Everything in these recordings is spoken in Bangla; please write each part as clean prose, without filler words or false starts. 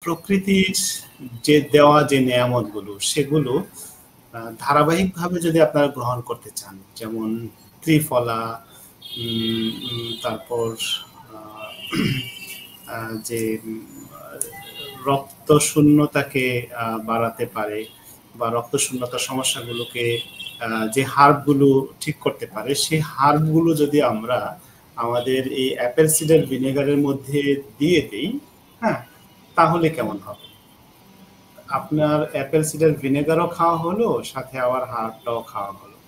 প্রকৃতির যে দেওয়া যে নিয়ামতগুলো সেগুলো ধারাবাহিকভাবে যদি আপনারা গ্রহণ করতে চান, যেমন ত্রিফলা, তারপর যে রক্ত শূন্যতাকে বাড়াতে পারে বা রক্ত শূন্যতার সমস্যাগুলোকে যে হার্বগুলো ঠিক করতে পারে, সেই হার্বগুলো যদি আমরা আমাদের এই অ্যাপেল সিডার ভিনেগারের মধ্যে দিয়ে দিই, হ্যাঁ, তাহলে কেমন হবে? আপনার অ্যাপেল সিডার ভিনেগারও খাওয়া হলো, সাথে আবার হার্বটাও খাওয়া হলো।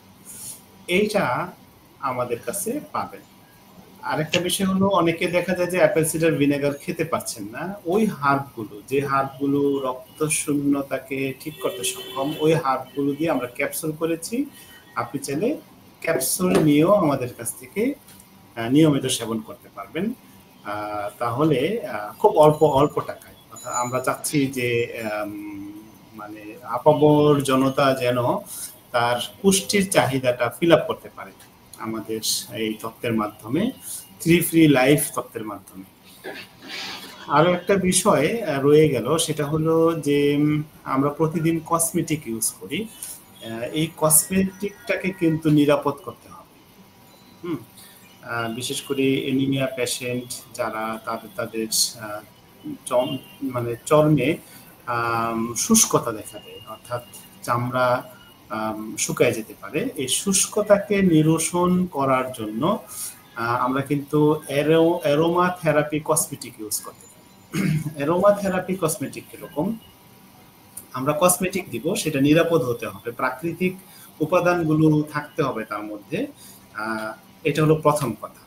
এইটা আমাদের কাছে পাবেন। আরেকটা বিষয় হলো, অনেকে দেখা যায় যে অ্যাপেল সিডার ভিনেগার খেতে পাচ্ছেন না, ওই হার্বগুলো, যে হার্বগুলো রক্ত শূন্যতাকে ঠিক করতে সক্ষম, ওই হার্বগুলো দিয়ে আমরা ক্যাপসুল করেছি। আপনি চাইলে ক্যাপসুল নিয়েও আমাদের কাছ থেকে নিয়মিত সেবন করতে পারবেন। তাহলে খুব অল্প টাকায়, অর্থাৎ আমরা চাচ্ছি যে মানে আপামর জনতা যেন তার পুষ্টির চাহিদাটা ফিল আপ করতে পারে আমাদের এই তত্ত্বের মাধ্যমে, ফ্রি লাইফ তত্ত্বের মাধ্যমে। আরো একটা বিষয় রয়ে গেল, সেটা হলো যে আমরা প্রতিদিন কসমেটিক ইউজ করি। এই কসমেটিকটাকে কিন্তু নিরাপদ করতে হবে। বিশেষ করে এনিমিয়া পেশেন্ট যারা, তাদের মানে চর্মে শুষ্কতা দেখা দেয়, অর্থাৎ চামড়া শুকায় যেতে পারে। এই শুষ্কতাকে নিরসন করার জন্য আমরা কিন্তু অ্যারোমা থেরাপি কসমেটিক ইউজ করতে পারি। অ্যারোমা থেরাপি কসমেটিক কিরকম? আমরা কসমেটিক দিব, সেটা নিরাপদ হতে হবে, প্রাকৃতিক উপাদানগুলো থাকতে হবে তার মধ্যে। এটা হলো প্রথম কথা।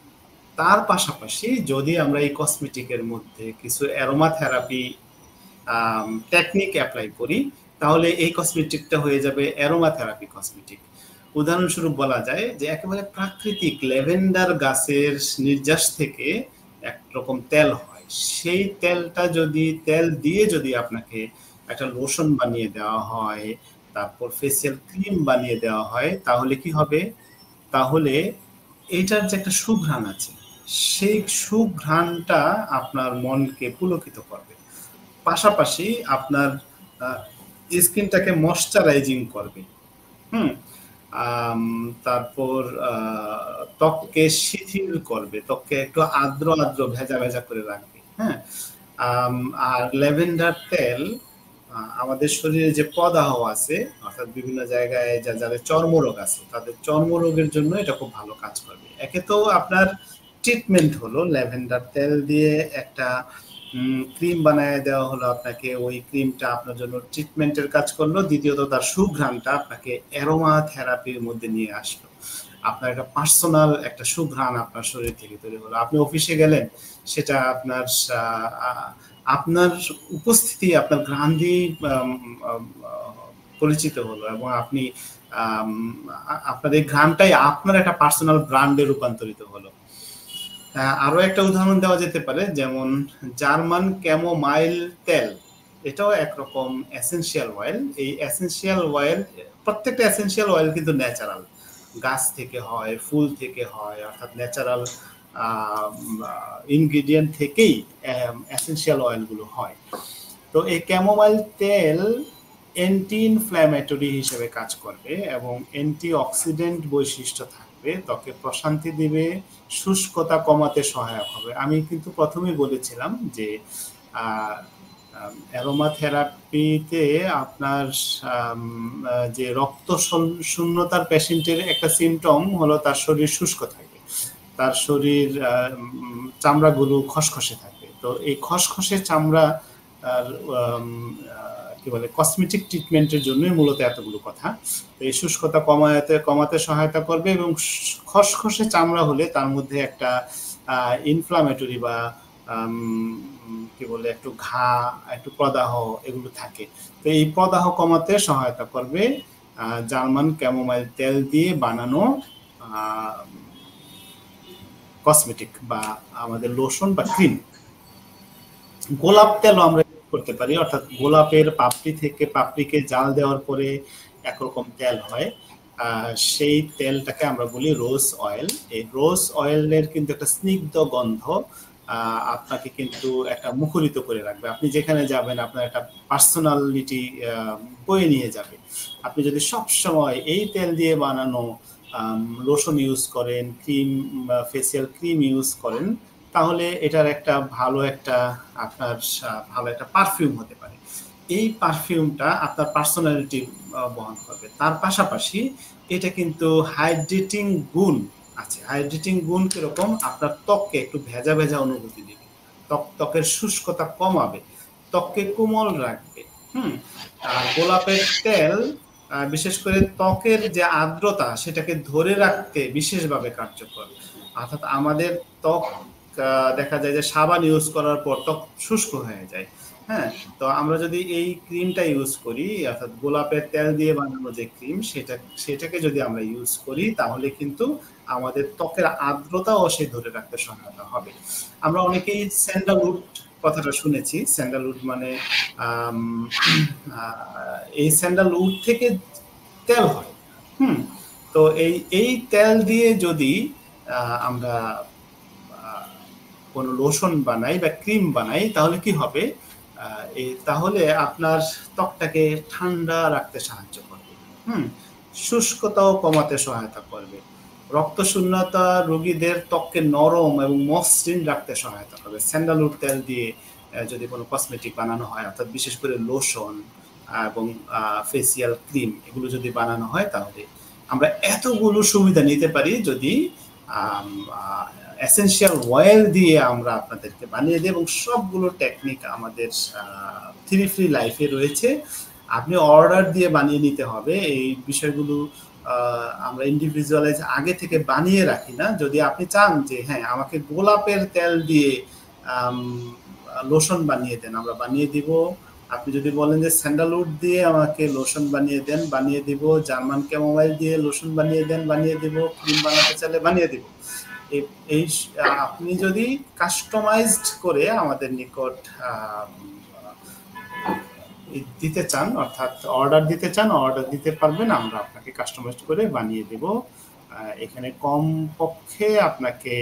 তার পাশাপাশি যদি আমরা এই কসমেটিকের মধ্যে কিছু অ্যারোমা থেরাপি টেকনিক অ্যাপ্লাই করি, তাহলে এই কসমেটিকটা হয়ে যাবে অ্যারোমা থেরাপি কসমেটিক। উদাহরণস্বরূপ বলা যায় যে একেবারে প্রাকৃতিক ল্যাভেন্ডার গাছের নির্যাস থেকে একরকম তেল হয়, সেই তেলটা তেল দিয়ে যদি আপনাকে একটা লোশন বানিয়ে দেওয়া হয়, তারপর ফেসিয়াল ক্রিম বানিয়ে দেওয়া হয়, তাহলে কি হবে? তাহলে এইটার যে একটা সুঘ্রাণ আছে, সেই সুঘ্রাণটা আপনার মনকে পুলকিত করবে, পাশাপাশি আপনার স্কিনটাকে ময়শ্চারাইজিং করবে, তারপর ত্বককে শিথিল করবে, ত্বককে একটু আর্দ্র ভেজা করে রাখবে। হ্যাঁ, আর ল্যাভেন্ডার তেল আমাদের শরীরে যে প্রদাহ আছে, অর্থাৎ বিভিন্ন জায়গায় যাদের চর্মরোগ আছে, তাদের চর্মরোগের জন্য এটা খুব ভালো কাজ করবে। একে তো আপনার ট্রিটমেন্ট হলো, ল্যাভেন্ডার তেল দিয়ে একটা ক্রিম বানায় দেওয়া হলো আপনাকে, ওই ক্রিমটা আপনার জন্য ট্রিটমেন্টের কাজ করলো। দ্বিতীয়ত তার সুঘ্রাণটা আপনাকে অ্যারোমা থেরাপির মধ্যে নিয়ে আসলো, আপনার একটা পার্সোনাল একটা সুঘ্রাণ আপনার শরীর থেকে তৈরি হলো। আপনি অফিসে গেলেন, সেটা আপনার উপস্থিতি, আপনার ঘ্রাণ দিয়ে পরিচিত হলো, এবং আপনি আপনার এই ঘ্রাণটাই আপনার একটা পার্সোনাল ব্র্যান্ডে রূপান্তরিত হলো। আরো একটা উদাহরণ দেওয়া যেতে পারে, যেমন জার্মান ক্যামোমাইল তেল, এটাও একরকম এসেনশিয়াল অয়েল। এই এসেনশিয়াল অয়েল, প্রত্যেকটা এসেনশিয়াল অয়েল কিন্তু ন্যাচারাল, গাছ থেকে হয়, ফুল থেকে হয়, অর্থাৎ ন্যাচারাল ইনগ্রেডিয়েন্ট থেকেই এসেনশিয়াল অয়েলগুলো হয়। তো এই ক্যামোমাইল তেল অ্যান্টি ইনফ্ল্যামেটরি হিসেবে কাজ করবে এবং অ্যান্টি অক্সিডেন্ট বৈশিষ্ট্য থাকবে, ত্বকে প্রশান্তি দিবে, শুষ্কতা কমাতে সহায়ক হবে। আমি কিন্তু প্রথমেই বলেছিলাম যে অ্যারোমা থেরাপিতে আপনার যে রক্ত শূন্যতার পেশেন্টের একটা সিমটম হলো তার শরীর শুষ্ক থাকে, তার শরীর চামড়াগুলো খসখসে থাকে। তো এই খসখসে চামড়া আর কি বলে কসমেটিক ট্রিটমেন্টের জন্যই মূলত এতগুলো কথা। তো এই শুষ্কতা কমাতে সহায়তা করবে, এবং খসখসে চামড়া হলে তার মধ্যে একটা ইনফ্লামেটরি বা কি বলে একটু ঘা, একটু প্রদাহ এগুলো থাকে। তো এই প্রদাহ কমাতে সহায়তা করবে জার্মান ক্যামোমাইল তেল দিয়ে বানানো কসমেটিক বা আমাদের লোশন বা ক্রিম। গোলাপ তেলও আমরা করতে পারি, অর্থাৎ গোলাপের পাপড়িকে জাল দেওয়ার পরে একরকম তেল হয়, সেই তেলটাকে আমরা বলি রোজ অয়েল। এই রোজ অয়েলের কিন্তু একটা স্নিগ্ধ গন্ধ আপনাকে কিন্তু একটা মুখরিত করে রাখবে। আপনি যেখানে যাবেন আপনার একটা পার্সোনালিটি বয়ে নিয়ে যাবে। আপনি যদি সব সময় এই তেল দিয়ে বানানো লোশন ইউজ করেন, ক্রিম, ফেসিয়াল ক্রিম ইউজ করেন, তাহলে এটার একটা ভালো একটা আপনার ভালো একটা পারফিউম হতে পারে। এই পারফিউমটা আপনার পার্সোনালিটি বহন করবে। তার পাশাপাশি এটা কিন্তু হাইড্রেটিং গুণ আছে। হাইড্রেটিং গুণ কিরকম? আপনার ত্বককে একটু ভেজা ভেজা অনুভূতি দিবে, ত্বকের শুষ্কতা কমাবে, ত্বককে কোমল রাখবে। আর গোলাপের তেল বিশেষ করে ত্বকের যে আর্দ্রতা সেটাকে ধরে রাখতে বিশেষভাবে কার্যকর। অর্থাৎ আমাদের ত্বক দেখা যায় যে সাবান ইউজ করার পর ত্বক শুষ্ক হয়ে যায়। হ্যাঁ, তো আমরা যদি এই ক্রিমটা ইউজ করি, অর্থাৎ গোলাপের তেল দিয়ে বানানো যে ক্রিম, সেটাকে যদি আমরা ইউজ করি তাহলে কিন্তু আমাদের ত্বকের আর্দ্রতাও সে ধরে রাখতে সহায়তা হবে। আমরা অনেকেই স্যান্ডালউড কথাটা শুনেছি। স্যান্ডালউড মানে এই স্যান্ডালউড থেকে তেল হয়। তো এই তেল দিয়ে যদি আমরা কোনো লোশন বানাই বা ক্রিম বানাই তাহলে কি হবে? তাহলে আপনার ত্বকটাকে ঠান্ডা রাখতে সাহায্য করবে, শুষ্কতাও কমাতে সহায়তা করবে, রক্তশূন্যতা রোগীদের ত্বককে নরম এবং মসৃণ রাখতে সহায়তা করবে। স্যান্ডালউড তেল দিয়ে যদি কোনো কসমেটিক বানানো হয়, অর্থাৎ বিশেষ করে লোশন এবং ফেসিয়াল ক্রিম, এগুলো যদি বানানো হয় তাহলে আমরা এতগুলো সুবিধা নিতে পারি যদি এসেনশিয়াল অয়েল দিয়ে আমরা আপনাদেরকে বানিয়ে দিই। এবং সবগুলো টেকনিক আমাদের 3 ফ্রি লাইফে রয়েছে। আপনি অর্ডার দিয়ে বানিয়ে নিতে হবে। এই বিষয়গুলো আমরা ইন্ডিভিজুয়ালাইজ আগে থেকে বানিয়ে রাখি না। যদি আপনি চান যে হ্যাঁ আমাকে গোলাপের তেল দিয়ে লোশন বানিয়ে দেন, আমরা বানিয়ে দিব। আপনি যদি বলেন যে স্যান্ডালউড দিয়ে আমাকে লোশন বানিয়ে দেন, বানিয়ে দিব। জার্মান ক্যামোমাইল দিয়ে লোশন বানিয়ে দেন, বানিয়ে দিব। ক্রিম বানাতে চাইলে বানিয়ে দিব। এই আপনি যদি কাস্টমাইজড করে আমাদের নিকট দিতে চান, অর্থাৎ অর্ডার দিতে চান, অর্ডার দিতে পারবেন। আমরা আপনাকে কাস্টমাইজড করে বানিয়ে দেব। এখানে কম পক্ষে আপনাকে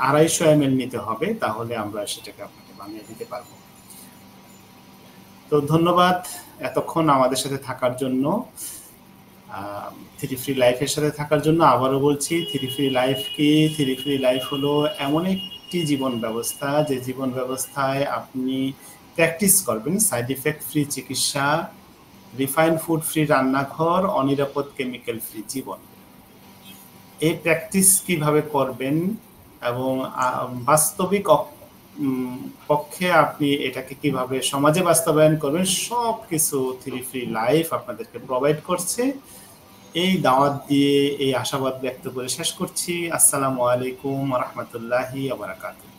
250 ml নিতে হবে, তাহলে আমরা সেটাকে আপনাকে বানিয়ে দিতে পারবো। তো ধন্যবাদ এতক্ষণ আমাদের সাথে থাকার জন্য, 3 ফ্রি লাইফের সাথে থাকার জন্য। আবারও বলছি 3 ফ্রি লাইফ কি? 3 ফ্রি লাইফ হলো এমন একটি জীবন ব্যবস্থা যে জীবন ব্যবস্থায় আপনি প্র্যাকটিস করবেন সাইড ইফেক্ট ফ্রি চিকিৎসা, রিফাইন্ড ফুড ফ্রি রান্নাঘর, অনিরাপদ কেমিক্যাল ফ্রি জীবন। এই প্র্যাকটিস কিভাবে করবেন এবং বাস্তবিক পক্ষে আপনি এটাকে কিভাবে সমাজে বাস্তবায়ন করবেন, সব কিছু 3 ফ্রি লাইফ আপনাদেরকে প্রোভাইড করছে। এই দাওয়াত দিয়ে এই আশাবাদ ব্যক্ত করে শেষ করছি। আসসালামু আলাইকুম ওয়া রাহমাতুল্লাহি ওয়া বারাকাতুহু।